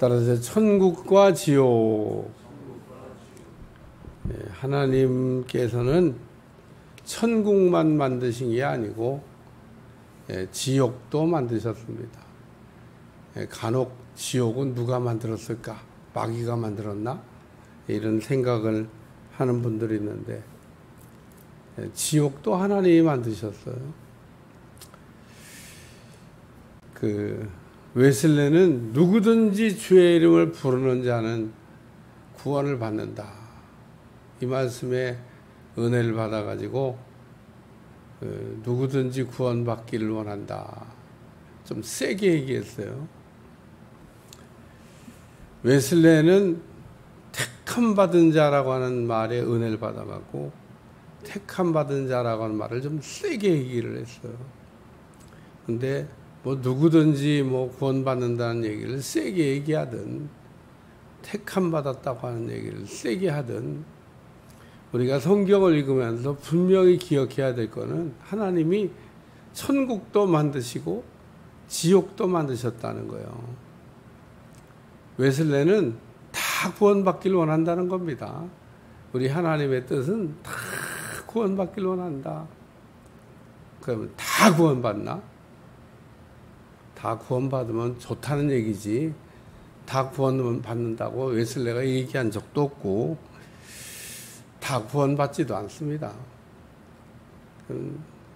따라서 천국과 지옥, 하나님께서는 천국만 만드신 게 아니고 지옥도 만드셨습니다. 간혹 지옥은 누가 만들었을까? 마귀가 만들었나? 이런 생각을 하는 분들이 있는데 지옥도 하나님이 만드셨어요. 웨슬레는 누구든지 주의 이름을 부르는 자는 구원을 받는다. 이 말씀에 은혜를 받아가지고 누구든지 구원받기를 원한다. 좀 세게 얘기했어요. 웨슬레는 택함 받은 자라고 하는 말에 은혜를 받아가고 택함 받은 자라고 하는 말을 좀 세게 얘기를 했어요. 근데 뭐 누구든지 뭐 구원받는다는 얘기를 세게 얘기하든 택함 받았다고 하는 얘기를 세게 하든 우리가 성경을 읽으면서 분명히 기억해야 될 거는 하나님이 천국도 만드시고 지옥도 만드셨다는 거예요. 웨슬레는 다 구원받기를 원한다는 겁니다. 우리 하나님의 뜻은 다 구원받기를 원한다. 그러면 다 구원받나? 다 구원받으면 좋다는 얘기지. 다 구원받는다고 웨슬레가 얘기한 적도 없고 다 구원받지도 않습니다.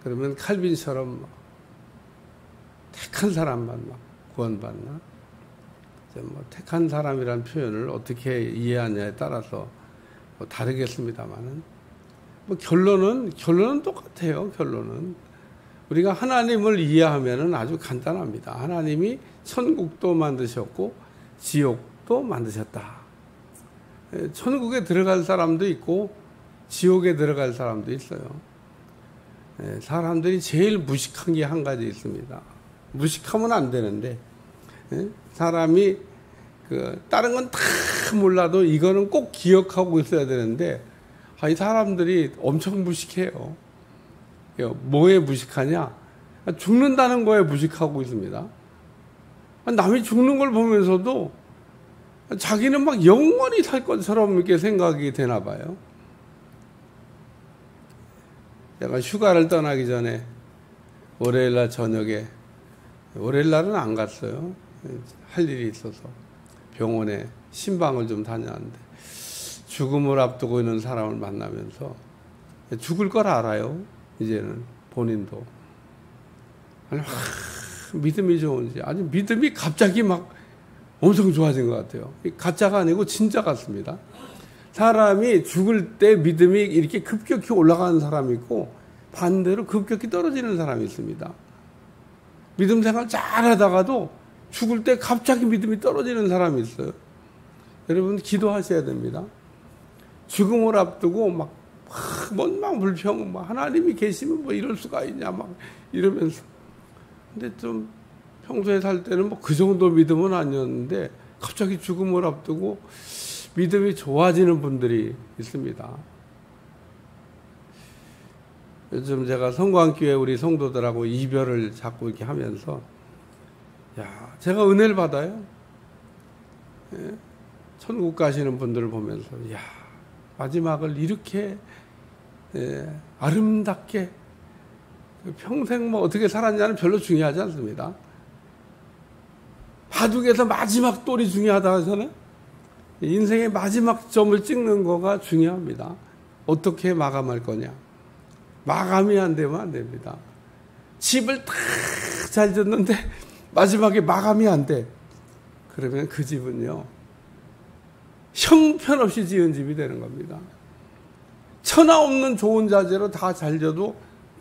그러면 칼빈처럼 택한 사람만 막 구원받나? 뭐 택한 사람이라는 표현을 어떻게 이해하냐에 따라서 뭐 다르겠습니다만은 뭐 결론은 똑같아요. 결론은 우리가 하나님을 이해하면은 아주 간단합니다. 하나님이 천국도 만드셨고 지옥도 만드셨다. 천국에 들어갈 사람도 있고 지옥에 들어갈 사람도 있어요. 사람들이 제일 무식한 게 한 가지 있습니다. 무식하면 안 되는데 사람이 다른 건 다 몰라도 이거는 꼭 기억하고 있어야 되는데 이 사람들이 엄청 무식해요. 뭐에 무식하냐? 죽는다는 거에 무식하고 있습니다. 남이 죽는 걸 보면서도 자기는 막 영원히 살 것처럼 이렇게 생각이 되나 봐요. 제가 휴가를 떠나기 전에 월요일날 저녁에, 월요일날은 안 갔어요. 할 일이 있어서 병원에 신방을 좀 다녔는데 죽음을 앞두고 있는 사람을 만나면서 죽을 걸 알아요. 이제는 본인도. 아니, 믿음이 좋은지 아주 믿음이 갑자기 막 엄청 좋아진 것 같아요. 가짜가 아니고 진짜 같습니다. 사람이 죽을 때 믿음이 이렇게 급격히 올라가는 사람이 있고 반대로 급격히 떨어지는 사람이 있습니다. 믿음 생활 잘 하다가도 죽을 때 갑자기 믿음이 떨어지는 사람이 있어요. 여러분 기도하셔야 됩니다. 죽음을 앞두고 막 불평, 하나님이 계시면 뭐 이럴 수가 있냐 막 이러면서. 근데 좀 평소에 살 때는 뭐 그 정도 믿음은 아니었는데 갑자기 죽음을 앞두고 믿음이 좋아지는 분들이 있습니다. 요즘 제가 성광교회 우리 성도들하고 이별을 자꾸 이렇게 하면서 제가 은혜를 받아요. 천국 가시는 분들을 보면서 마지막을 이렇게 아름답게 평생 뭐 어떻게 살았냐는 별로 중요하지 않습니다. 바둑에서 마지막 돌이 중요하다 하잖아요. 인생의 마지막 점을 찍는 거가 중요합니다. 어떻게 마감할 거냐. 마감이 안 되면 안 됩니다. 집을 다 잘 졌는데 마지막에 마감이 안 돼. 그러면 그 집은요, 형편없이 지은 집이 되는 겁니다. 천하 없는 좋은 자재로 다 잘 져도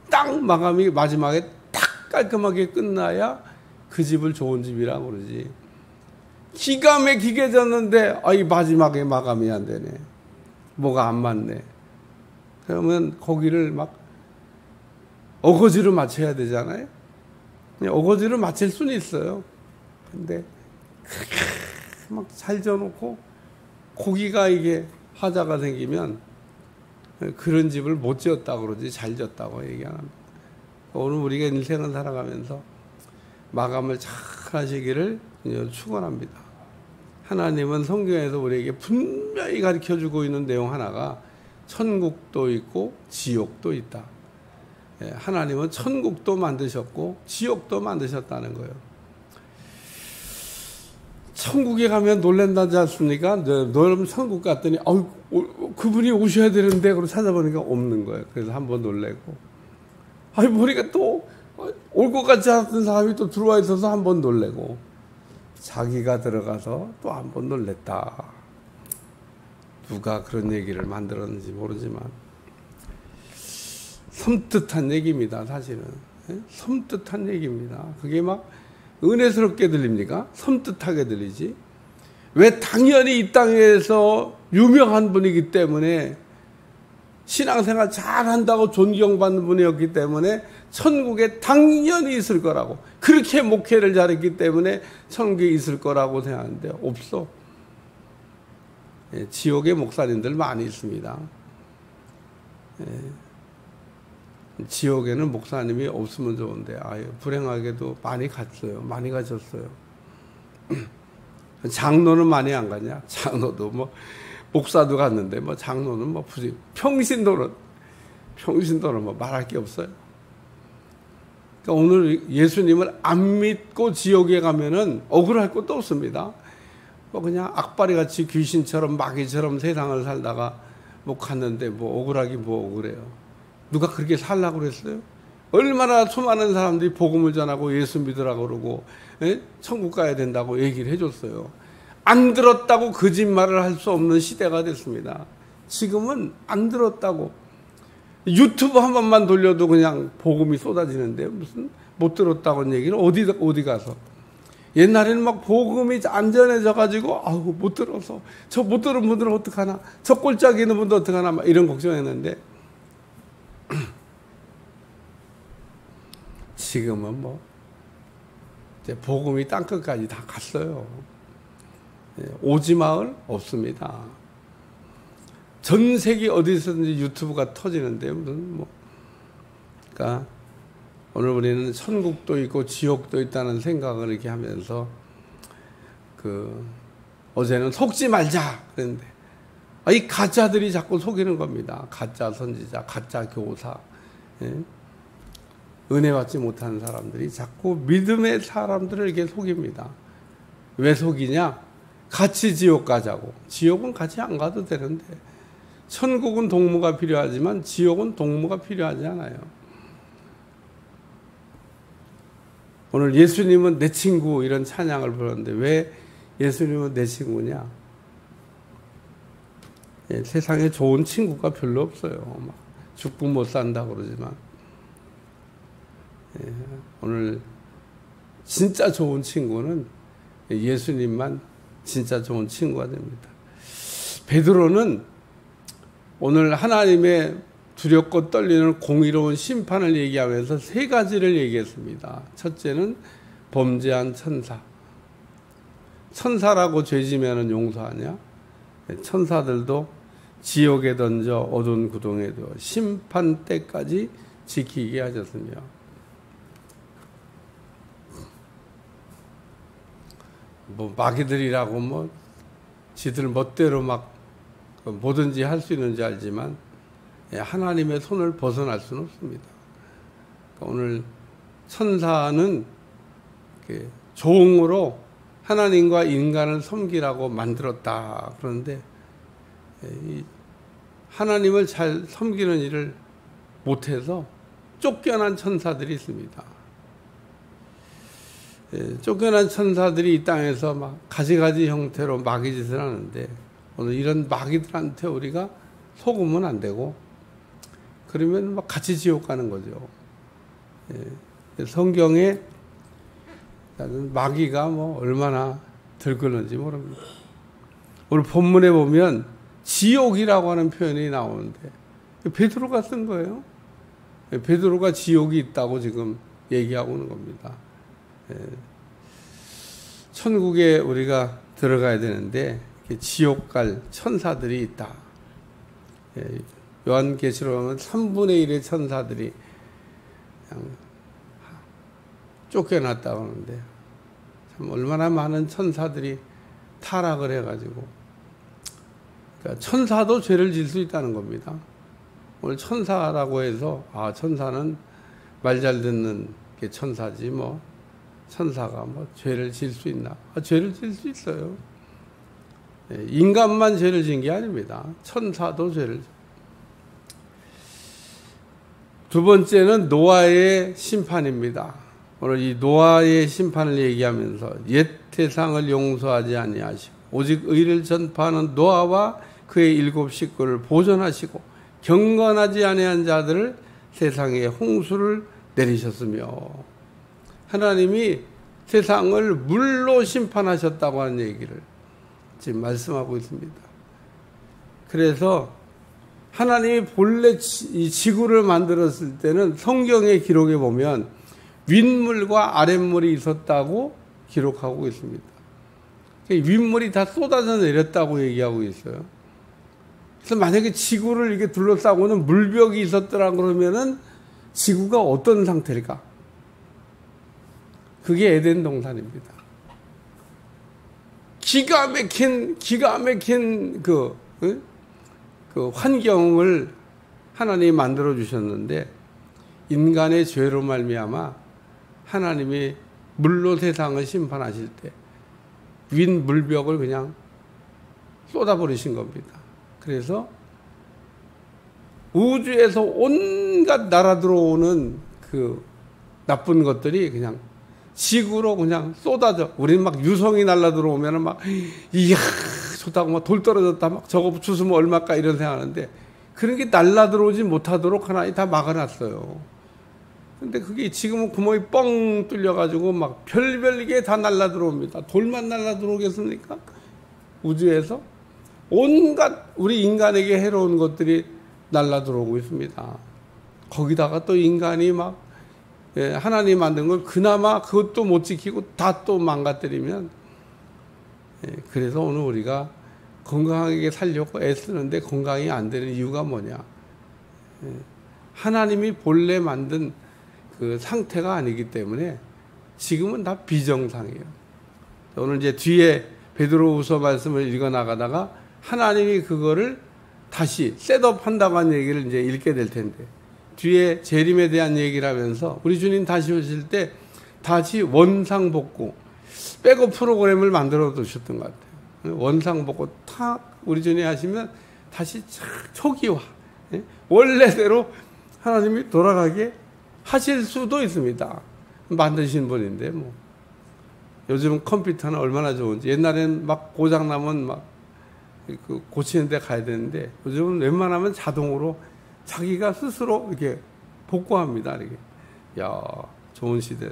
딱 마감이 마지막에 딱 깔끔하게 끝나야 그 집을 좋은 집이라고 그러지. 기가 막히게 졌는데 이 마지막에 마감이 안 되네. 뭐가 안 맞네. 그러면 거기를 막 어거지로 맞춰야 되잖아요. 어거지로 맞출 수는 있어요. 근데 막 잘 져놓고 고기가 이게 하자가 생기면 그런 집을 못 지었다고 그러지 잘 지었다고 얘기합니다. 오늘 우리가 인생을 살아가면서 마감을 잘 하시기를 축원합니다. 하나님은 성경에서 우리에게 분명히 가르쳐주고 있는 내용 하나가 천국도 있고 지옥도 있다. 하나님은 천국도 만드셨고 지옥도 만드셨다는 거예요. 천국에 가면 놀란다지 않습니까? 너는 천국 갔더니 그분이 오셔야 되는데 그러고 찾아보니까 없는 거예요. 그래서 한번 놀래고 보니까 또 올 것 같지 않은 사람이 또 들어와 있어서 한번 놀래고 자기가 들어가서 또 한번 놀랬다. 누가 그런 얘기를 만들었는지 모르지만 섬뜩한 얘기입니다. 사실은 섬뜩한 얘기입니다. 그게 막 은혜스럽게 들립니까? 섬뜩하게 들리지. 왜? 당연히 이 땅에서 유명한 분이기 때문에 신앙생활 잘한다고 존경받는 분이었기 때문에 천국에 당연히 있을 거라고, 그렇게 목회를 잘했기 때문에 천국에 있을 거라고 생각하는데 없어. 지옥에 목사님들 많이 있습니다. 지옥에는 목사님이 없으면 좋은데 불행하게도 많이 갔어요. 많이 가셨어요. 장로는 많이 안 가냐? 장로도 목사도 갔는데 장로는 평신도는 말할 게 없어요. 그러니까 오늘 예수님을 안 믿고 지옥에 가면은 억울할 것도 없습니다. 그냥 악바리 같이 귀신처럼 마귀처럼 세상을 살다가 갔는데 억울하기 억울해요. 누가 그렇게 살라고 그랬어요? 얼마나 수많은 사람들이 복음을 전하고 예수 믿으라고 그러고 천국 가야 된다고 얘기를 해줬어요. 안 들었다고 거짓말을 할 수 없는 시대가 됐습니다. 지금은 안 들었다고 유튜브 한 번만 돌려도 그냥 복음이 쏟아지는데 무슨 못 들었다고 얘기를 어디 가서. 옛날에는 복음이 안전해져가지고 못 들어서 저 못 들은 분들은 어떡하나, 저 꼴짝이 있는 분들 어떡하나 이런 걱정했는데 지금은 이제 복음이 땅끝까지 다 갔어요. 오지마을 없습니다. 전 세계 어디서든지 유튜브가 터지는데 그러니까 오늘 우리는 천국도 있고 지옥도 있다는 생각을 이렇게 하면서 어제는 속지 말자 그랬는데 이 가짜들이 자꾸 속이는 겁니다. 가짜 선지자, 가짜 교사, 은혜 받지 못하는 사람들이 자꾸 믿음의 사람들을 이렇게 속입니다. 왜 속이냐? 같이 지옥 가자고. 지옥은 같이 안 가도 되는데 천국은 동무가 필요하지만 지옥은 동무가 필요하지 않아요. 오늘 예수님은 내 친구 이런 찬양을 부르는데 왜 예수님은 내 친구냐? 세상에 좋은 친구가 별로 없어요. 죽고 못 산다 그러지만 오늘 진짜 좋은 친구는 예수님만 진짜 좋은 친구가 됩니다. 베드로는 오늘 하나님의 두렵고 떨리는 공의로운 심판을 얘기하면서 세 가지를 얘기했습니다. 첫째는 범죄한 천사. 천사라고 죄지면 용서하냐? 천사들도 지옥에 던져 어두운 구덩이에 두어 심판 때까지 지키게 하셨으며, 마귀들이라고 지들 멋대로 뭐든지 할 수 있는지 알지만 하나님의 손을 벗어날 수는 없습니다. 그러니까 오늘 천사는 종으로 하나님과 인간을 섬기라고 만들었다. 그런데 하나님을 잘 섬기는 일을 못해서 쫓겨난 천사들이 있습니다. 쫓겨난 천사들이 이 땅에서 가지가지 형태로 마귀짓을 하는데 오늘 이런 마귀들한테 우리가 속으면 안 되고 그러면 같이 지옥 가는 거죠. 성경에 마귀가 얼마나 들끓는지 모릅니다. 오늘 본문에 보면 지옥이라고 하는 표현이 나오는데 베드로가 쓴 거예요. 베드로가 지옥이 있다고 지금 얘기하고 있는 겁니다. 천국에 우리가 들어가야 되는데 지옥 갈 천사들이 있다. 요한계시록은 3분의 1의 천사들이 그냥 쫓겨났다고 하는데 참 얼마나 많은 천사들이 타락을 해가지고, 그러니까 천사도 죄를 질 수 있다는 겁니다. 오늘 천사라고 해서 천사는 말 잘 듣는 게 천사지 뭐 천사가 뭐 죄를 질 수 있나? 죄를 질 수 있어요. 인간만 죄를 진 게 아닙니다. 천사도 죄를. 두 번째는 노아의 심판입니다. 오늘 이 노아의 심판을 얘기하면서 옛 세상을 용서하지 아니하시고 오직 의를 전파하는 노아와 그의 7 식구를 보존하시고 경건하지 아니한 자들을 세상에 홍수를 내리셨으며, 하나님이 세상을 물로 심판하셨다고 하는 얘기를 지금 말씀하고 있습니다. 그래서 하나님이 본래 이 지구를 만들었을 때는 성경의 기록에 보면 윗물과 아랫물이 있었다고 기록하고 있습니다. 윗물이 다 쏟아져 내렸다고 얘기하고 있어요. 그래서 만약에 지구를 이렇게 둘러싸고는 물벽이 있었더라 그러면은 지구가 어떤 상태일까? 그게 에덴 동산입니다. 기가 막힌 그 환경을 하나님이 만들어 주셨는데, 인간의 죄로 말미암아 하나님이 물로 세상을 심판하실 때 윗 물벽을 그냥 쏟아버리신 겁니다. 그래서 우주에서 온갖 날아 들어오는 그 나쁜 것들이 그냥 지구로 그냥 쏟아져. 우리는 막 유성이 날아 들어오면은 막 이야 좋다고 막 돌 떨어졌다 막 저거 주스면 얼마까 이런 생각하는데, 그런 게 날아 들어오지 못하도록 하나님 다 막아놨어요. 근데 그게 지금은 구멍이 뻥 뚫려가지고 막 별별 게 다 날아 들어옵니다. 돌만 날아 들어오겠습니까? 우주에서 온갖 우리 인간에게 해로운 것들이 날아 들어오고 있습니다. 거기다가 또 인간이 막 하나님 만든 걸 그나마 그것도 못 지키고 다 또 망가뜨리면, 그래서 오늘 우리가 건강하게 살려고 애쓰는데 건강이 안 되는 이유가 뭐냐? 하나님이 본래 만든 그 상태가 아니기 때문에 지금은 다 비정상이에요. 오늘 이제 뒤에 베드로후서 말씀을 읽어 나가다가 하나님이 그거를 다시 셋업한다고 하는 얘기를 이제 읽게 될 텐데, 뒤에 재림에 대한 얘기를 하면서 우리 주님 다시 오실 때 다시 원상복구 백업 프로그램을 만들어 두셨던 것 같아요. 원상복구 탁 우리 주님 하시면 다시 초기화, 원래대로 하나님이 돌아가게 하실 수도 있습니다. 만드신 분인데 뭐 요즘 컴퓨터는 얼마나 좋은지. 옛날에는 막 고장나면 막 고치는 데 가야 되는데 요즘은 웬만하면 자동으로 자기가 스스로 이렇게 복구합니다. 이렇게. 야, 좋은 시대.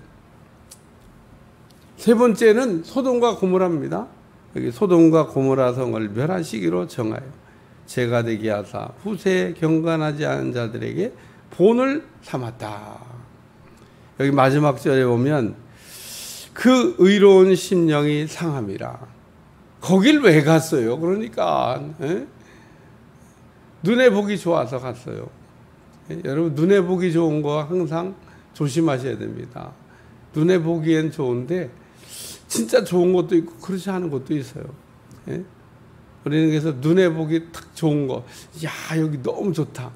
세 번째는 소돔과 고모라입니다. 여기 소돔과 고모라 성을 멸하시기로 정하여 죄가 되게 하사 후세에 경건하지 않은 자들에게 본을 삼았다. 여기 마지막 절에 보면 그 의로운 심령이 상함이라. 거길 왜 갔어요? 그러니까 눈에 보기 좋아서 갔어요. 여러분, 눈에 보기 좋은 거 항상 조심하셔야 됩니다. 눈에 보기엔 좋은데 진짜 좋은 것도 있고 그렇지 않은 것도 있어요. 우리는 그래서 눈에 보기 딱 좋은 거, 야 여기 너무 좋다.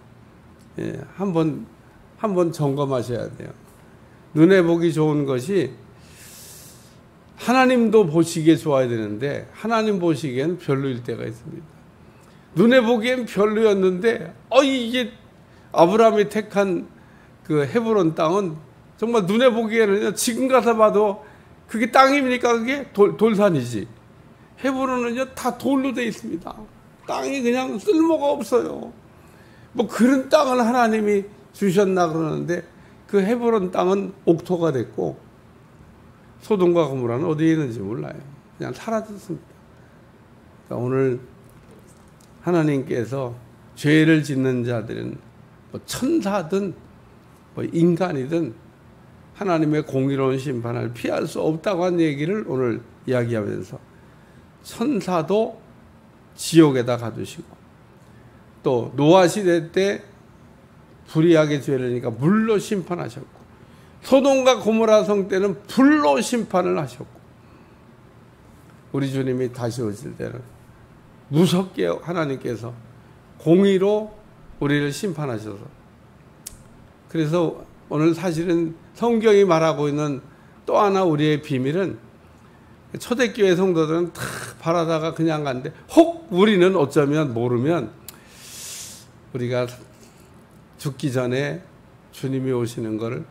한번 점검하셔야 돼요. 눈에 보기 좋은 것이 하나님도 보시기에 좋아야 되는데 하나님 보시기엔 별로일 때가 있습니다. 눈에 보기엔 별로였는데 이게 아브라함이 택한 그 헤브론 땅은 정말 눈에 보기에는 지금 가서 봐도 그게 땅입니까? 그게 돌산이지. 헤브론은요 다 돌로 돼 있습니다. 땅이 그냥 쓸모가 없어요. 뭐 그런 땅을 하나님이 주셨나 그러는데 그 헤브론 땅은 옥토가 됐고 소돔과 고모라는 어디에 있는지 몰라요. 그냥 사라졌습니다. 그러니까 오늘 하나님께서 죄를 짓는 자들은 뭐 천사든 뭐 인간이든 하나님의 공의로운 심판을 피할 수 없다고 한 얘기를 오늘 이야기하면서 천사도 지옥에다 가두시고 또 노아 시대 때 불의하게 죄를 지니까 물로 심판하셨고 소돔과 고모라 성 때는 불로 심판을 하셨고 우리 주님이 다시 오실 때는 무섭게 하나님께서 공의로 우리를 심판하셔서, 그래서 오늘 사실은 성경이 말하고 있는 또 하나 우리의 비밀은, 초대교회 성도들은 다 바라다가 그냥 간데 혹 우리는 어쩌면 모르면 우리가 죽기 전에 주님이 오시는 것을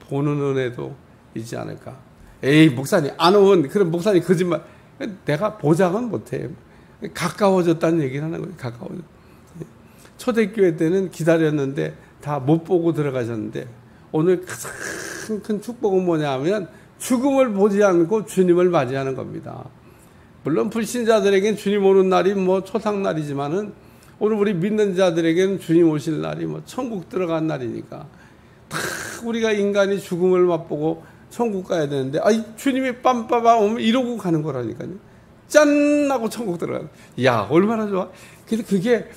보는 은혜도 있지 않을까. 에이, 목사님 안 오면, 그럼 목사님 거짓말. 내가 보장은 못해. 가까워졌다는 얘기를 하는 거예요. 가까워졌. 초대교회 때는 기다렸는데 다 못 보고 들어가셨는데, 오늘 가장 큰 축복은 뭐냐면 죽음을 보지 않고 주님을 맞이하는 겁니다. 물론 불신자들에겐 주님 오는 날이 뭐 초상날이지만은, 오늘 우리 믿는 자들에게는 주님 오실 날이 뭐 천국 들어간 날이니까, 다 우리가 인간이 죽음을 맛보고 천국 가야 되는데, 아이, 주님이 빰빠밤 오면 이러고 가는 거라니까요. 짠! 하고 천국 들어가는. 야, 얼마나 좋아. 근데 그게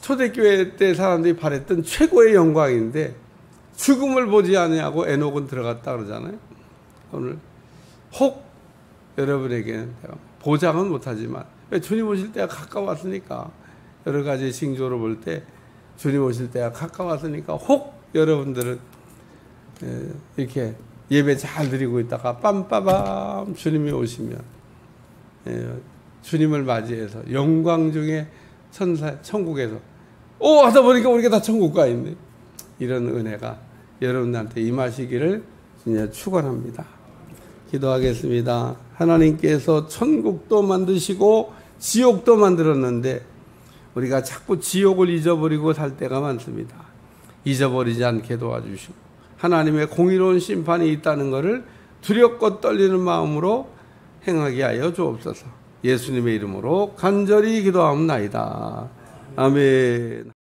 초대교회 때 사람들이 바랬던 최고의 영광인데, 죽음을 보지 않냐고 에녹은 들어갔다 그러잖아요. 오늘 혹 여러분에게는 보장은 못하지만, 주님 오실 때가 가까웠으니까, 여러 가지 징조로 볼 때 주님 오실 때가 가까웠으니까 혹 여러분들은 이렇게 예배 잘 드리고 있다가 빰빠밤 주님이 오시면 주님을 맞이해서 영광 중에 천국에서 하다 보니까 우리가 다 천국 가 있네. 이런 은혜가 여러분한테 임하시기를 축원합니다. 기도하겠습니다. 하나님께서 천국도 만드시고 지옥도 만들었는데 우리가 자꾸 지옥을 잊어버리고 살 때가 많습니다. 잊어버리지 않게 도와주시고 하나님의 공의로운 심판이 있다는 것을 두렵고 떨리는 마음으로 행하게 하여 주옵소서. 예수님의 이름으로 간절히 기도하옵나이다. 아멘.